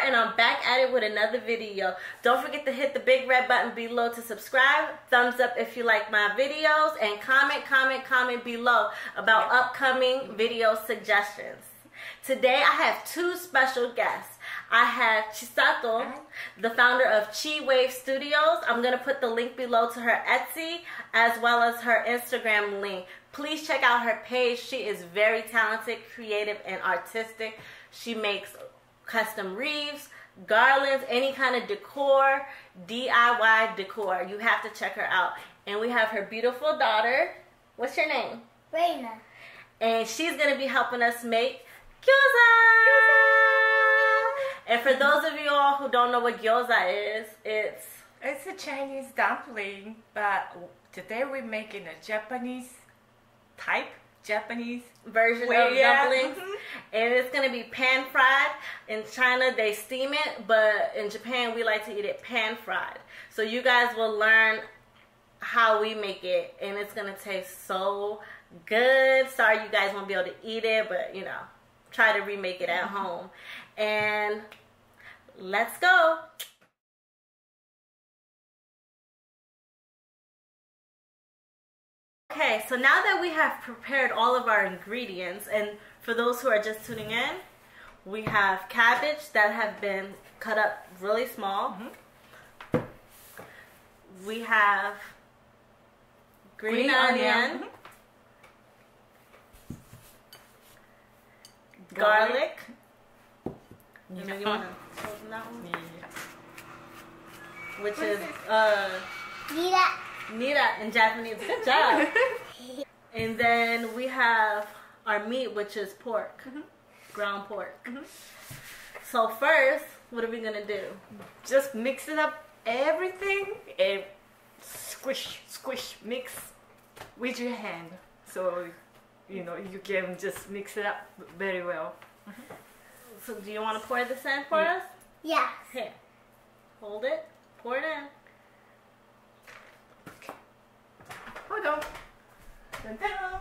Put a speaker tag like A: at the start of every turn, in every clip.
A: And I'm back at it with another video. Don't forget to hit the big red button below to subscribe. Thumbs up if you like my videos, and comment below about upcoming video suggestions. Today I have two special guests. I have Chisato, the founder of Chives Studios. I'm going to put the link below to her Etsy as well as her Instagram link. Please check out her page. She is very talented, creative, and artistic. She makes custom wreaths, garlands, any kind of decor, DIY decor. You have to check her out. And we have her beautiful daughter. What's your name?
B: Reina.
A: And she's going to be helping us make gyoza. And for those of you all who don't know what gyoza is, it's
C: a Chinese dumpling, but today we're making a Japanese
A: version of dumplings. And it's going to be pan fried. In China they steam it, but in Japan we like to eat it pan fried. So you guys will learn how we make it, and it's going to taste so good. Sorry you guys won't be able to eat it, but you know, try to remake it at home. And let's go. Okay, so now that we have prepared all of our ingredients, and for those who are just tuning in, we have cabbage that have been cut up really small. We have green onion, garlic. You know, you want to open that one? Yeah. Which is Nira in Japanese. Good job. And then we have our meat, which is pork, ground pork. So first, what are we gonna do?
C: Just mix it up, everything, and squish, mix with your hand. So you know you can just mix it up very well.
A: So do you want to pour this in for us?
B: Yeah.
A: Here, hold it, pour it in.
C: Hold on. Dun, dun.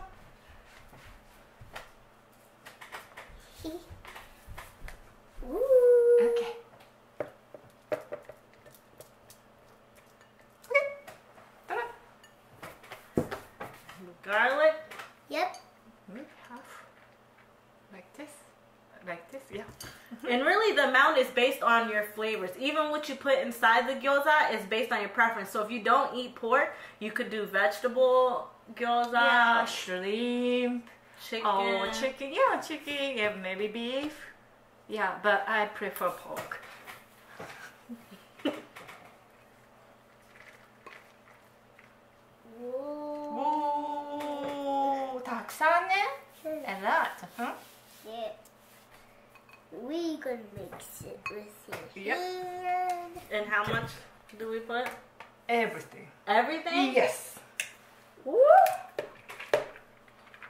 C: Okay.
A: Garlic.
B: Yep.
C: Half. Like this, yeah.
A: And really the amount is based on your flavors. Even what you put inside the gyoza is based on your preference. So if you don't eat pork, you could do vegetable gyoza.
C: Yeah, shrimp.
A: Chicken.
C: Oh, chicken. Yeah, chicken and maybe beef. Yeah, but I prefer pork. Whoa, たくさんね. A lot, huh?
B: Yeah. We gonna mix it with your
C: Yep.
B: hand.
A: And how much do we put?
C: Everything.
A: Everything?
C: Yes.
A: Woo!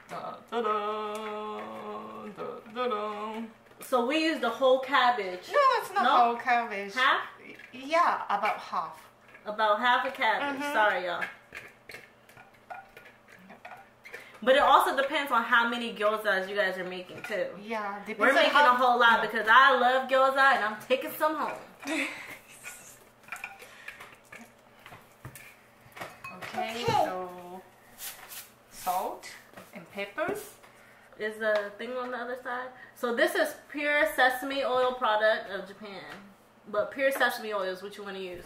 C: Da, da, da, da, da.
A: So we use the whole cabbage.
C: No, it's not whole cabbage.
A: Half?
C: Yeah, about half.
A: About half a cabbage. Sorry, y'all. But it also depends on how many gyozas you guys are making too.
C: Yeah, depends.
A: We're making a whole lot because I love gyoza and I'm taking some home.
C: Okay, so salt and peppers.
A: Is the thing on the other side? So this is pure sesame oil product of Japan. But pure sesame oil is what you want to use.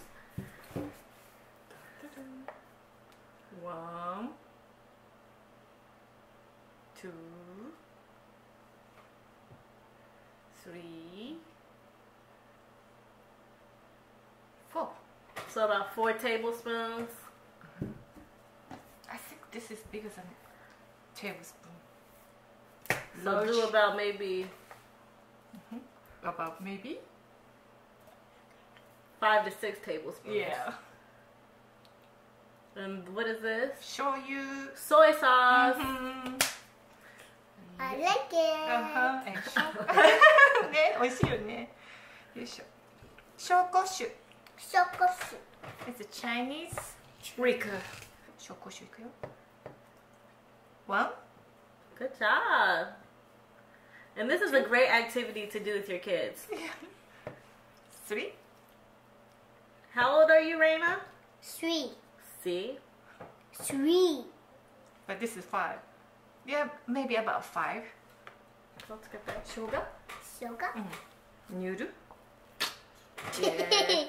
C: 1, 2, 3, 4.
A: So about 4 tablespoons.
C: I think this is bigger than tablespoon.
A: So do about maybe
C: About maybe
A: 5 to 6 tablespoons.
C: yeah.
A: And what is this?
C: Shoyu.
A: Soy sauce.
B: I like it.
C: And 美味しいよね。よいしょ。紹興酒。
B: 紹興酒。
C: It's a Chinese liquor. 紹興酒いくよ。One.
A: Good job. And this is a great activity to do with your kids.
C: 3.
A: How old are you, Reina?
B: 3.
A: See?
B: 3.
C: But this is 5. Yeah, maybe about 5.
A: Let's get that.
C: 生姜?
B: 生姜?
C: Noodle? Yeah.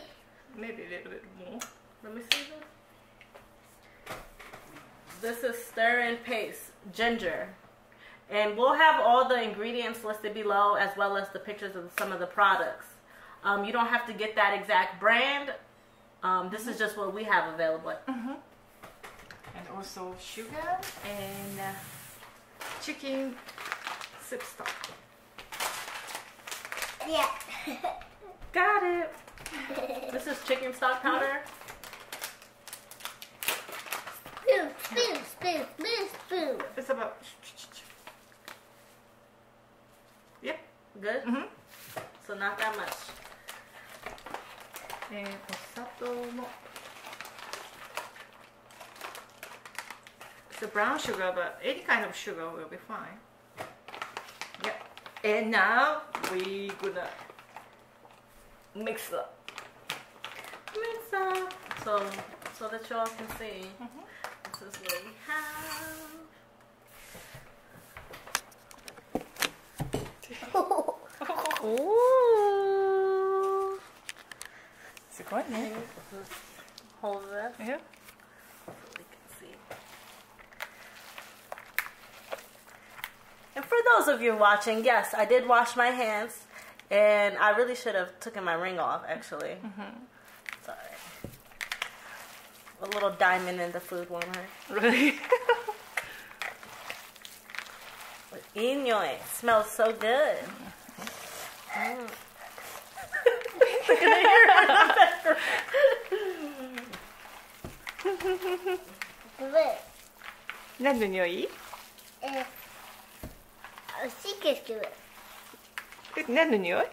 C: Maybe a little bit more.
A: Let me see this. This is stir and paste, ginger. And we'll have all the ingredients listed below as well as the pictures of some of the products. You don't have to get that exact brand. This is just what we have available.
C: And also sugar and chicken soup stock.
B: Yeah.
A: Got it. This is chicken stock powder.
B: Spoon, spoon, spoon, spoon, spoon.
C: It's about. Yep.
A: Good? So not that much.
C: お砂糖も It's a brown sugar, but any kind of sugar will be fine. Yep. And now we gonna mix up.
A: Mix up. So that y'all can see. This is what we have. Ooh.
C: すごいね。
A: Hold this
C: Yeah.
A: so we can see. And for those of you watching, yes, I did wash my hands, and I really should have taken my ring off, actually. Sorry. A little diamond in the food won't hurt.
C: Really?
A: Inyo, it smells so good. Look at the hair.
B: Good.
C: 何の匂い？
B: 美味しいけど。
C: 何の匂い？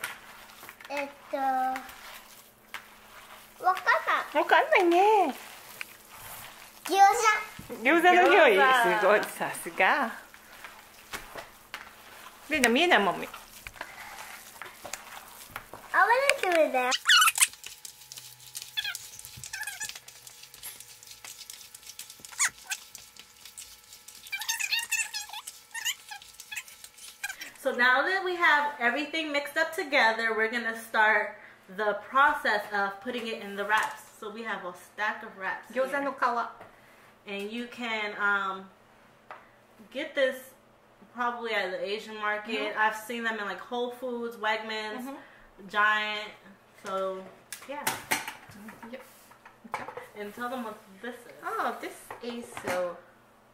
B: わかんない。
C: わかんないね。
B: 餃
C: 餃子の匂い。
A: 餃子
C: すごい、さすが。レナ見えないもん。
B: 子。I want to do that.
A: So now that we have everything mixed up together, we're going to start the process of putting it in the wraps. So we have a stack of wraps
C: 餃子の
A: here.
C: 皮。
A: And you can get this probably at the Asian market. I've seen them in like Whole Foods, Wegmans, Giant. So yeah.
C: Yep. Okay.
A: And tell them what this is.
C: Oh, this is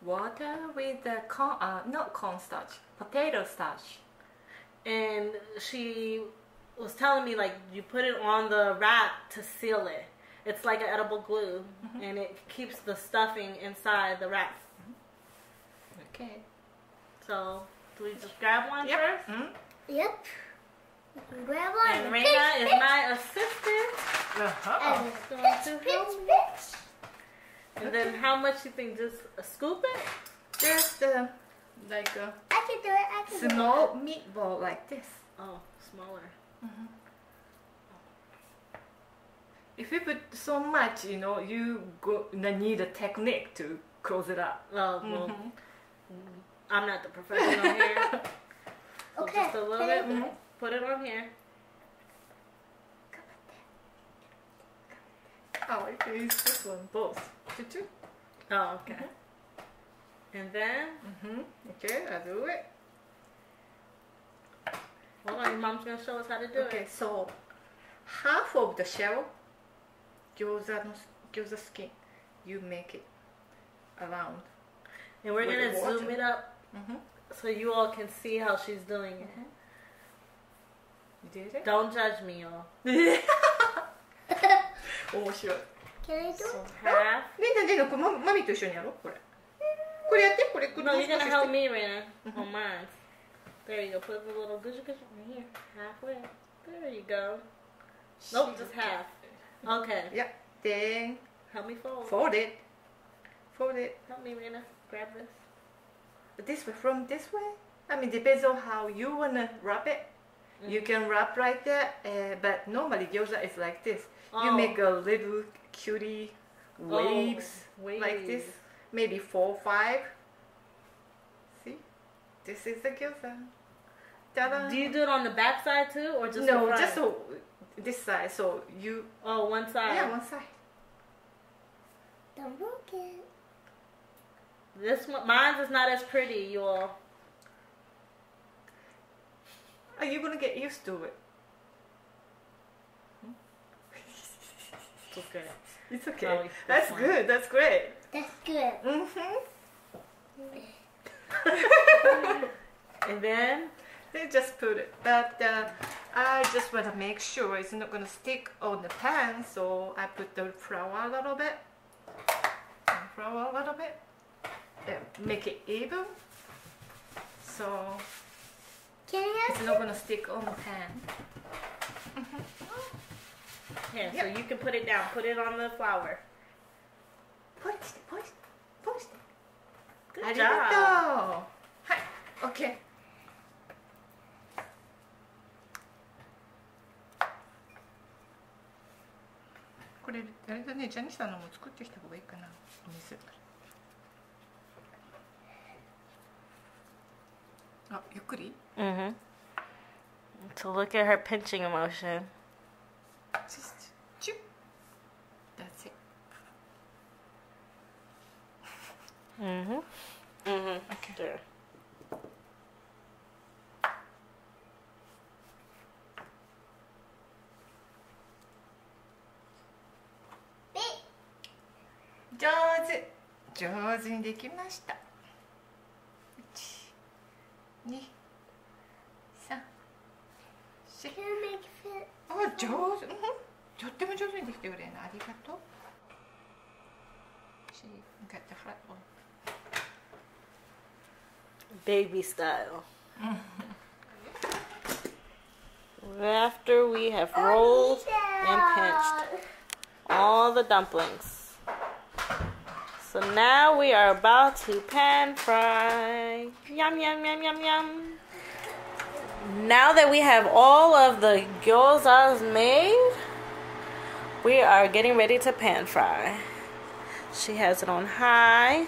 C: water with the corn, not cornstarch, potato starch.
A: And she was telling me like you put it on the wrap to seal it. It's like an edible glue, and it keeps the stuffing inside the wrap.
C: Okay.
A: So, do we just grab one
C: Yep.
A: first?
B: Yep. Grab one.
A: And Reina is my assistant.
C: Uh-huh.
A: So
B: Pitch, pitch, pitch.
A: And then how much you think? Just a scoop it?
C: Just like a
B: I can do it. I can do it.
C: small meatball like this.
A: Oh, smaller.
C: If you put so much, you need a technique to close it up.
A: Oh, well, I'm not the professional here. So
B: Okay.
A: just a little
B: Can I
A: bit.
B: do it?
A: Put it on here.
C: Oh, I can use this one both. Two.
A: Oh, okay. And then,
C: Okay, I'll do it.
A: hold on, your mom's going to show us how to do
C: Okay,
A: it.
C: so half of the shell, gyoza skin, you make it around.
A: And we're
C: With
A: going
C: the
A: to
C: water.
A: zoom it up so you all can see how she's doing it.
C: You did it?
A: Don't judge me, y'all.
C: 面白い。
B: Can I do
A: So
B: it?
A: half.
C: レナこれマミと一緒にやろうこれ。これやってこれ。
A: No, you're going to help me, Reina, on mine. There you go. Put the little right here, halfway. There you go. Nope, just half. Okay.
C: Yep. Then
A: help me fold.
C: Fold it. Fold it.
A: Help me, Rena. Grab this.
C: This way, from this way. I mean, depends on how you wanna wrap it. You can wrap right there, but normally gyoza is like this. You make a little cutie waves like this, maybe 4 or 5. See, this is the gyoza. Ta-da.
A: Do you do it on the back side too, or just
C: no? Just so this side. So you.
A: Oh, one side.
C: Yeah, one side.
B: Don't broke it.
A: This one, mine is not as pretty, you all.
C: Are you gonna get used to it?
A: It's okay.
C: It's okay. That's good. That's great.
B: That's good.
A: And then
C: they just put it. But I just want to make sure it's not gonna stick on the pan, so I put the flour a little bit. Flour a little bit. Make it even. So it's not gonna stick on the pan.
A: yeah, so you can put it down. Put it on the flour.
C: Push it.
A: Good job.
C: Hi. Okay. これあれだね、ジャニさんのも作ってきた方がいいかな。お店。あ、ゆっくり。
A: So look at her pinching emotion.
C: Just choo. That's it.
A: Okay. Sure.
C: Sure. 上手にできました。1、2、3、4。あ、上手。とっても上手にできてくれるな。ありがとう。She got the flat one.
A: Baby style. After we have rolled and pinched all the dumplings. So now we are about to pan fry. Yum, yum, yum, yum, yum. Now that we have all of the gyozas made, we are getting ready to pan fry. She has it on high.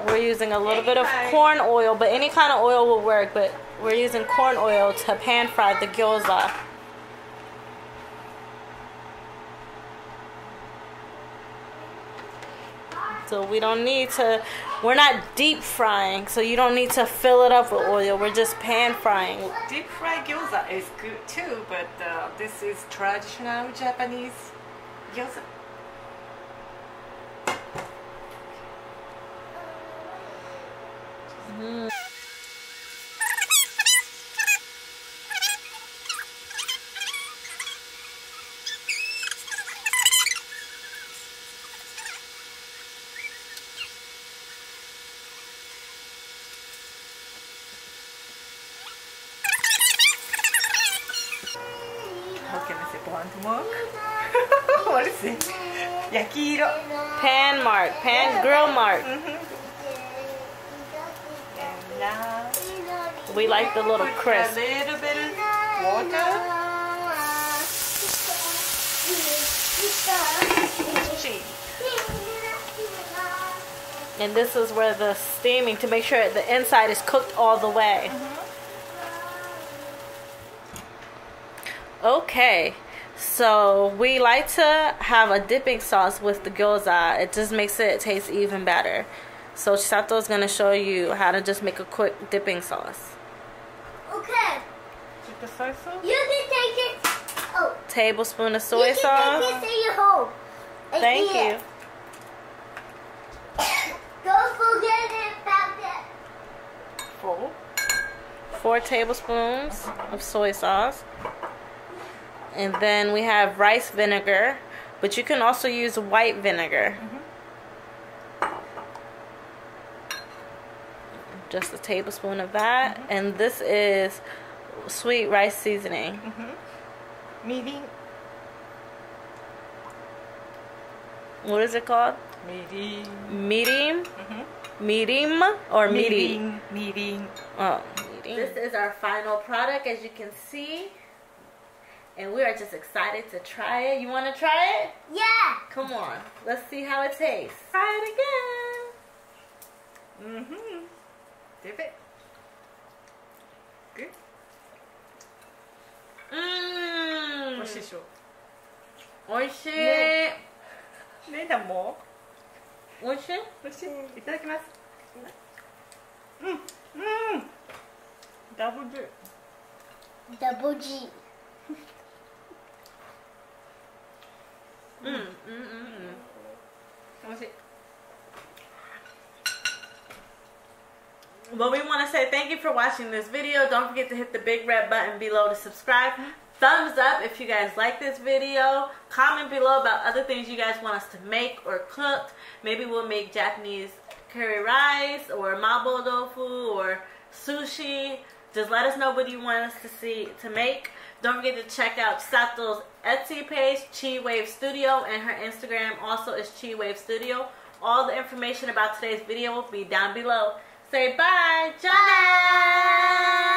A: We're using a little bit of corn oil, but any kind of oil will work, but we're using corn oil to pan fry the gyoza. So we don't need to, we're not deep frying, so you don't need to fill it up with oil. We're just pan frying.
C: Deep fried gyoza is good too, but this is traditional Japanese gyoza. How can I say blunt mark? What is it? Yakiro.
A: Pan mark, grill mark.
C: And now
A: We like the little crisp.
C: a little bit of water. Cheese.
A: And this is where the steaming, to make sure the inside is cooked all the way. Okay, so we like to have a dipping sauce with the gyoza. It just makes it taste even better. So Chisato is going to show you how to just make a quick dipping sauce.
B: Okay.
C: The soy sauce?
B: You can take it. Oh.
A: Tablespoon of soy
B: You
A: sauce.
B: can take this in your home.
A: Thank you.
B: Don't forget about that.
A: 4 tablespoons of soy sauce. And then we have rice vinegar, but you can also use white vinegar. Just a tablespoon of that. And this is sweet rice seasoning.
C: Mirin.
A: What is it called?
C: Mirin.
A: Mirin? Mirim or miri?
C: Mirin.
A: Oh, mirin. This is our final product, as you can see. And we are just excited to try it. You want to try it?
B: Yeah.
A: Come on. Let's see how it tastes. Try it again.
C: Dip it. Good. 美味しいでしょ。
A: 美味しい。
C: ねだも
A: 美味しい？
C: 美味しい。いただきます。ダブル。
B: ダブG。
C: 美味しい。
A: Well, we want to say thank you for watching this video. Don't forget to hit the big red button below to subscribe. Thumbs up if you guys like this video. Comment below about other things you guys want us to make or cook. Maybe we'll make Japanese curry rice or mabo tofu or sushi. Just let us know what you want us to make. Don't forget to check out Sato's Etsy page, Chives Studio, and her Instagram also is Chives Studio. All the information about today's video will be down below. Say bye. Bye.